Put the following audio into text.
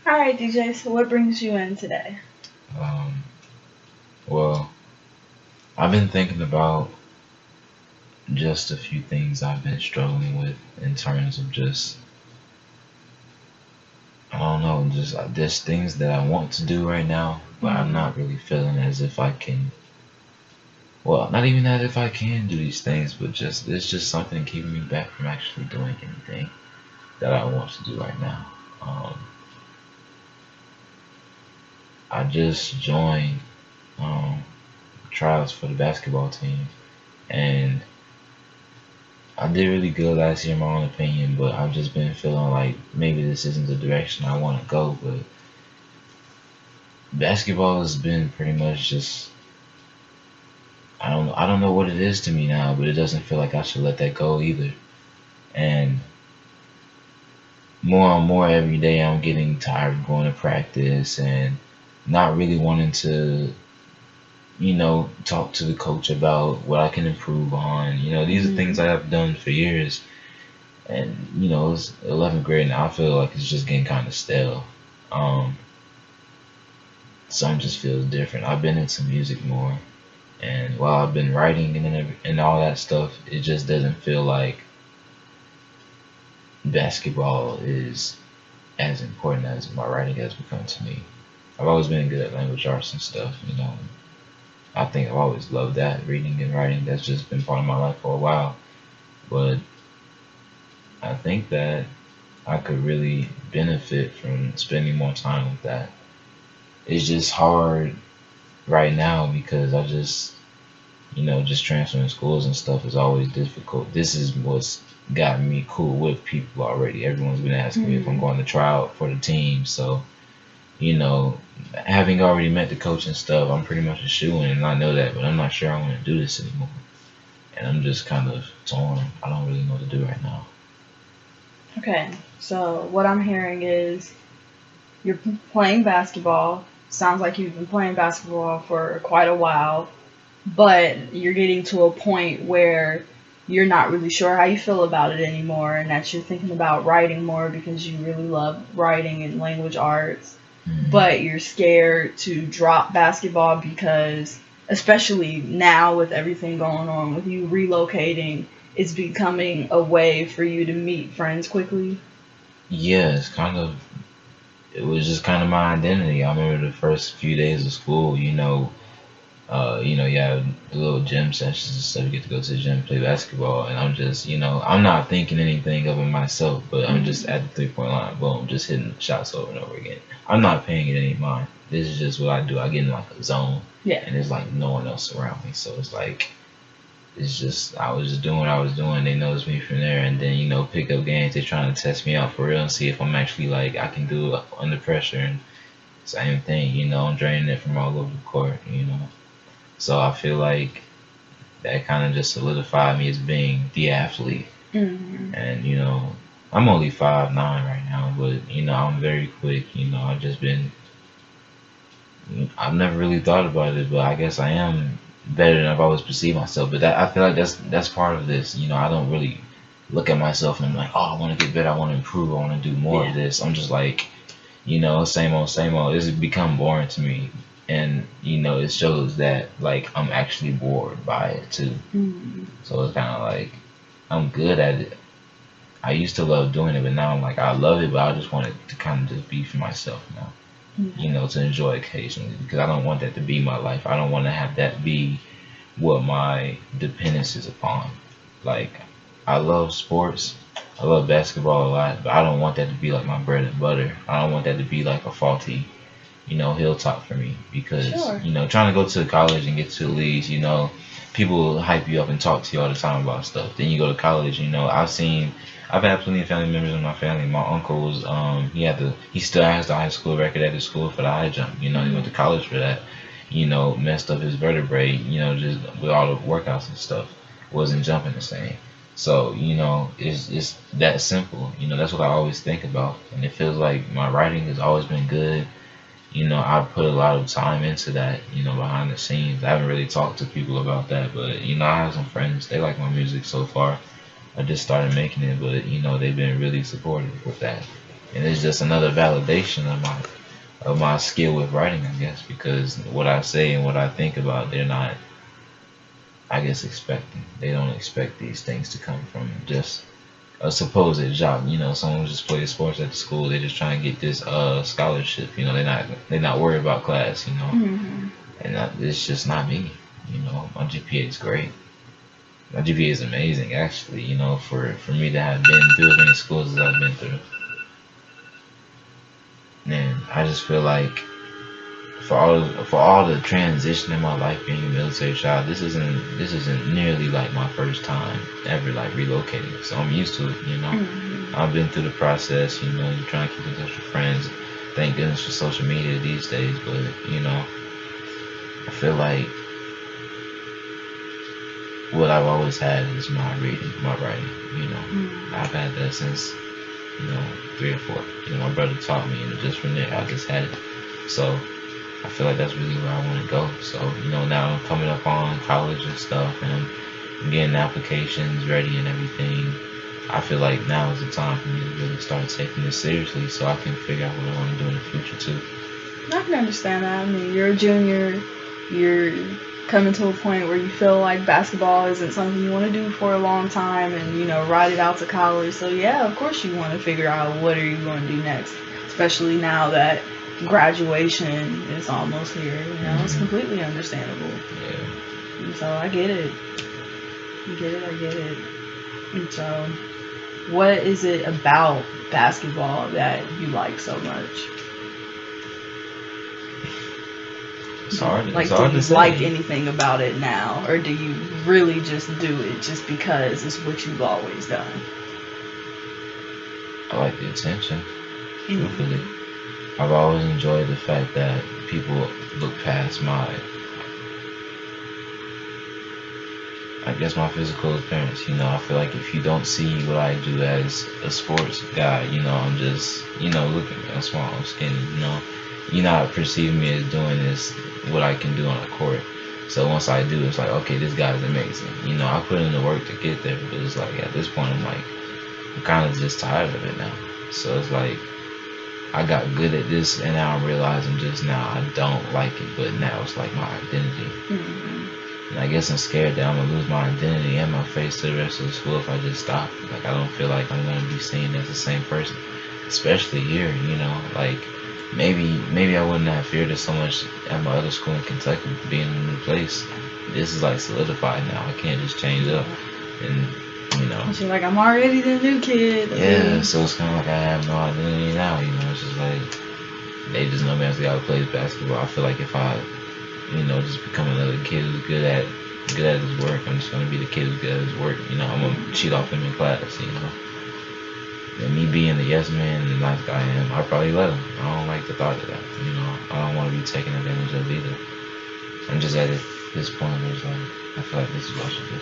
All right, DJ. So, what brings you in today? Um, well, I've been thinking about just a few things I've been struggling with in terms of just, I don't know, just there's things that I want to do right now, but I'm Mm-hmm. not really feeling as if I can. Well, not even that if I can do these things, but just there's just something keeping me back from actually doing anything that I want to do right now. Um, I just joined trials for the basketball team, and I did really good last year, in my own opinion, but I've just been feeling like maybe this isn't the direction I want to go. But basketball has been pretty much just I don't know what it is to me now, but it doesn't feel like I should let that go either. And more and more every day, I'm getting tired of going to practice and not really wanting to, talk to the coach about what I can improve on. These are things Mm-hmm. I have done for years. And it's 11th grade now. I feel like it's just getting kind of stale. Um, Some just feels different. I've been into music more, and while I've been writing and all that stuff, it just doesn't feel like basketball is as important as my writing has become to me. I've always been good at language arts and stuff. I think I've always loved that, reading and writing. That's just been part of my life for a while. But I think that I could really benefit from spending more time with that. It's just hard right now because I just, just transferring schools and stuff is always difficult. This is what's gotten me cool with people already. Everyone's been asking me if I'm Mm-hmm. going to try out for the team. So, you know, having already met the coach and stuff, I'm pretty much a shoe-in, and I know that, but I'm not sure I want to do this anymore. And I'm just kind of torn. I don't really know what to do right now. Okay. So, what I'm hearing is you're playing basketball. Sounds like you've been playing basketball for quite a while, but you're getting to a point where you're not really sure how you feel about it anymore, and that you're thinking about writing more because you really love writing and language arts, Hmm. but you're scared to drop basketball because, especially now with everything going on with you relocating, it's becoming a way for you to meet friends quickly. Yeah, it was just kind of my identity. I remember the first few days of school, you have the little gym sessions and stuff. You get to go to the gym, play basketball, and I'm just, I'm not thinking anything of it myself, but I'm just Hmm. at the 3 point line, boom, just hitting shots over and over again. I'm not paying it any mind. This is just what I do. I get in like a zone, Yeah. and there's like no one else around me, so it's like it's just I was just doing what I was doing. They noticed me from there, and then pick up games. They're trying to test me out for real and see if I'm actually like I can do it under pressure. And same thing, I'm draining it from all over the court. So I feel like that kind of just solidified me as being the athlete. Hmm. And I'm only 5'9" right now, but I'm very quick. I've never really thought about it, but I guess I am better than I've always perceived myself. But I feel like that's part of this. I don't really look at myself and I'm like, oh, I want to get better, I want to improve, I want to do more of Yeah. this. I'm just like, same old, same old. It's become boring to me. And, it shows that, like, I'm actually bored by it, too. Hmm. So it's kind of like, I'm good at it. I used to love doing it, but now I'm like, I love it, but I just want it to kind of just be for myself now, to enjoy occasionally. Because I don't want that to be my life. I don't want to have that be what my dependence is upon. Like, I love sports. I love basketball a lot, but I don't want that to be like my bread and butter. I don't want that to be like a faulty, hilltop for me because, Sure. trying to go to college and get to the leagues, people will hype you up and talk to you all the time about stuff. Then you go to college, I've had plenty of family members in my family. My uncle was, he still has the high school record at his school for the high jump. He went to Hmm. college for that. Messed up his vertebrae, just with all the workouts and stuff. Wasn't jumping the same. So, it's that simple. That's what I always think about. And it feels like my writing has always been good. I put a lot of time into that, behind the scenes. I haven't really talked to people about that, but, I have some friends. They like my music so far. I just started making it, but, they've been really supportive with that. and it's just another validation of my skill with writing, I guess, because what I say and what I think about, they're not, I guess, expecting. They don't expect these things to come from just a supposed job. You know, someone who just plays sports at the school. They're just trying to get this scholarship. You know, they're not worried about class. You know, and it's just not me. You know, my GPA is great. My GPA is amazing, actually. You know, for me to have been through as many schools as I've been through. And I just feel like for all the transition in my life being a military child, this isn't nearly like my first time ever like relocating. So I'm used to it, you know. I've been through the process, you know. You're trying to keep in touch with friends. Thank goodness for social media these days, but you know, I feel like what I've always had is my reading, my writing. You know, I've had that since, you know, 3 or 4. You know, my brother taught me, and just from there, I just had it. So I feel like that's really where I want to go. So, you know, now I'm coming up on college and stuff, and I'm getting applications ready and everything. I feel like now is the time for me to really start taking this seriously, so I can figure out what I want to do in the future too. I can understand that. I mean, you're a junior. You're coming to a point where you feel like basketball isn't something you want to do for a long time, and you know, ride it out to college. So yeah, of course you want to figure out what are you going to do next, especially now that graduation is almost here. You know, it's completely understandable. Yeah. And so I get it. I get it. And so, what is it about basketball that you like so much? It's hard. Like, it's hard do you to say. like anything about it now, or do you really just do it just because it's what you've always done? I like the attention. Truthfully, I've always enjoyed the fact that people look past I guess my physical appearance. You know, I feel like if you don't see what I do as a sports guy, you know, I'm just, you know, looking, I'm small, I'm skinny, you know. You're not perceiving me as doing this, what I can do on the court. So once I do, it's like, okay, this guy's amazing. You know, I put in the work to get there, but it's like, at this point, I'm kind of just tired of it now. So it's like, I got good at this, and now I'm realizing just now I don't like it, but now it's like my identity. And I guess I'm scared that I'm going to lose my identity and my face to the rest of the school if I just stop. Like, I don't feel like I'm going to be seen as the same person, especially here, you know. Like, maybe I wouldn't have feared it so much at my other school in Kentucky, being in a new place. This is like solidified now. I can't just change up, and you know. You're like, I'm already the new kid. Yeah, so it's kind of like I have no identity now. You know, it's just like they just know me as the guy who plays basketball. I feel like if I, you know, just become another kid who's good at his work, I'm just gonna be the kid who's good at his work. You know, I'm gonna cheat off him in class. You know. And me being the yes man and the nice guy I am, I'd probably let him. I don't like the thought of that. You know, I don't want to be taken advantage of either. I'm just at this point where it's like, I feel like this is what I should do.